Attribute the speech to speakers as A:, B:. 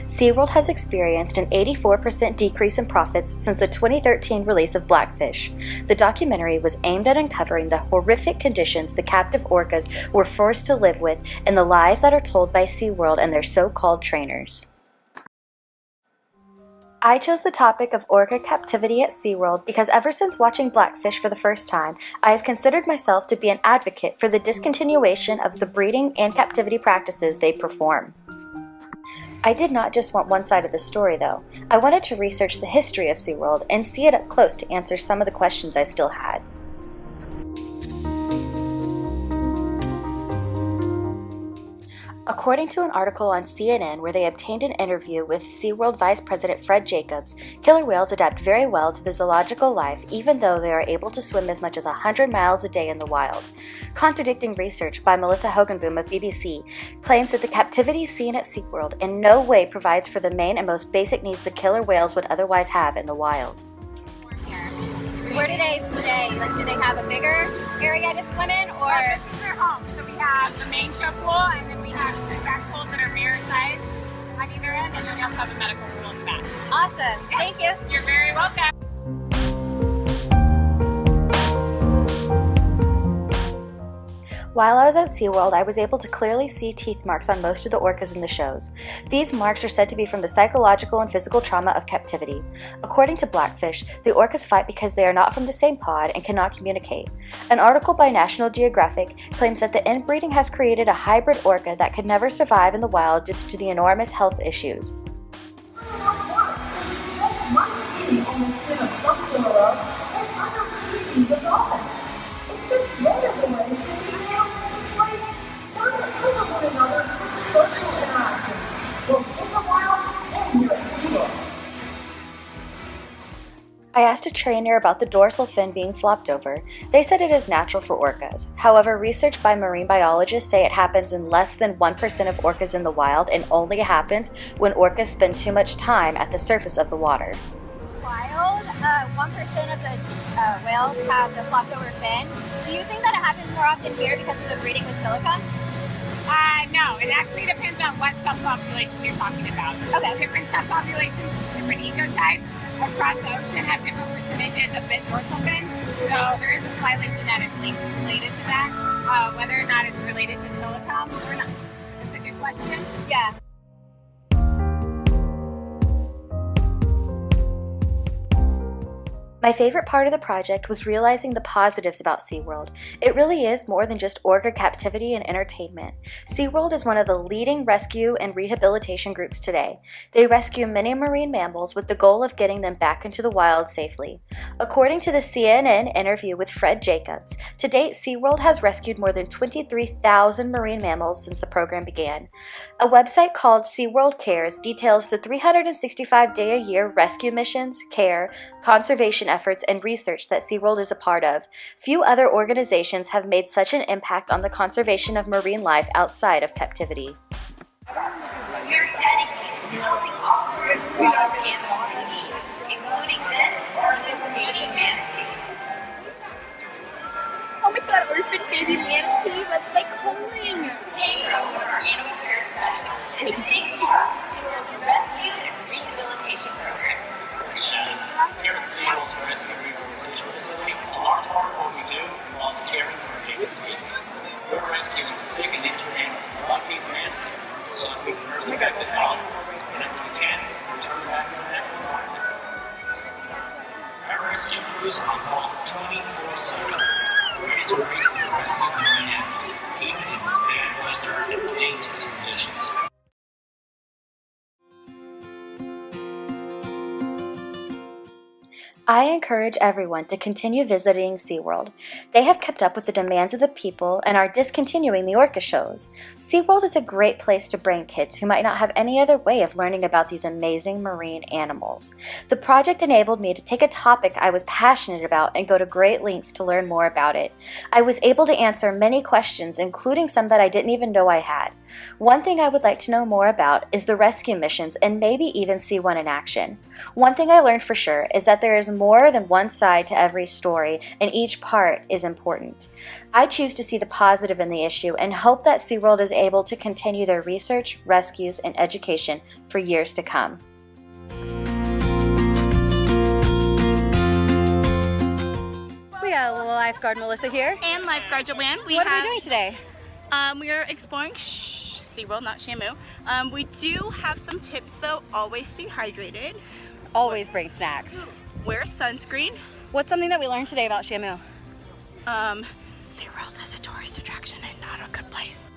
A: SeaWorld has experienced an 84% decrease in profits since the 2013 release of Blackfish. The documentary was aimed at uncovering the horrific conditions the captive orcas were forced to live with and the lies that are told by SeaWorld and their so-called trainers. I chose the topic of orca captivity at SeaWorld because ever since watching Blackfish for the first time, I have considered myself to be an advocate for the discontinuation of the breeding and captivity practices they perform. I did not just want one side of the story though. I wanted to research the history of SeaWorld and see it up close to answer some of the questions I still had. According to an article on CNN where they obtained an interview with SeaWorld Vice President Fred Jacobs, killer whales adapt very well to the zoological life even though they are able to swim as much as 100 miles a day in the wild. Contradicting research by Melissa Hogenboom of BBC claims that the captivity seen at SeaWorld in no way provides for the main and most basic needs the killer whales would otherwise have in the wild.
B: Where do they stay? Like, do they have a bigger area to swim in, or?
C: This is their home. So we have the main show pool, and then we have two back pools that are mirror size on either end, and then we also have a medical pool in the back.
B: Awesome.
C: Yeah.
B: Thank you.
C: You're very welcome.
A: While I was at SeaWorld, I was able to clearly see teeth marks on most of the orcas in the shows. These marks are said to be from the psychological and physical trauma of captivity. According to Blackfish, the orcas fight because they are not from the same pod and cannot communicate. An article by National Geographic claims that the inbreeding has created a hybrid orca that could never survive in the wild due to the enormous health issues.
D: Social interactions, both in the wild and here at SeaWorld.
A: I asked a trainer about the dorsal fin being flopped over. They said it is natural for orcas. However, research by marine biologists say it happens in less than 1% of orcas in the wild and only happens when orcas spend too much time at the surface of the water.
B: Wild, 1% of the whales have the flopped over fin. Do you think that it happens more often here because of the breeding with silica?
C: No, it actually depends on what subpopulation you're talking about.
B: Okay.
C: Different subpopulations, different ecotypes across the ocean have different percentages of dorsal fins. So there is a slightly genetic link related to that. Whether or not it's related to silicone or not, that's a good question.
B: Yeah.
A: My favorite part of the project was realizing the positives about SeaWorld. It really is more than just orca captivity and entertainment. SeaWorld is one of the leading rescue and rehabilitation groups today. They rescue many marine mammals with the goal of getting them back into the wild safely. According to the CNN interview with Fred Jacobs, to date SeaWorld has rescued more than 23,000 marine mammals since the program began. A website called SeaWorld Cares details the 365-day-a-year rescue missions, care, conservation efforts, and research that SeaWorld is a part of. Few other organizations have made such an impact on the conservation of marine life outside of captivity.
E: We're dedicated to helping all sorts of wild animals in need, including this orphaned baby manatee.
B: Oh my god, orphan baby manatee, that's my calling!
E: Pedro, one of our animal care specialists, is a big part of SeaWorld's rescue and rehabilitation programs.
F: Here at SeaWorld's Rescue and Rehabilitation Facility, a large part of what we do involves caring for endangered species. We're rescuing sick and injured animals like these manatees so that we can nurse them back to health, and if we can, return back to their natural environment. Our rescue crews are on call 24/7, ready to race to the rescue of marine animals, even in bad weather and dangerous conditions.
A: I encourage everyone to continue visiting SeaWorld. They have kept up with the demands of the people and are discontinuing the orca shows. SeaWorld is a great place to bring kids who might not have any other way of learning about these amazing marine animals. The project enabled me to take a topic I was passionate about and go to great lengths to learn more about it. I was able to answer many questions, including some that I didn't even know I had. One thing I would like to know more about is the rescue missions and maybe even see one in action. One thing I learned for sure is that there is more than one side to every story, and each part is important. I choose to see the positive in the issue and hope that SeaWorld is able to continue their research, rescues, and education for years to come.
G: We got a little lifeguard Melissa here.
H: And lifeguard Joanne.
G: What are we doing today?
H: We are exploring SeaWorld, not Shamu. We do have some tips though. Always stay hydrated.
G: Always bring snacks.
H: Wear sunscreen.
G: What's something that we learned today about Shamu?
H: SeaWorld is a tourist attraction and not a good place.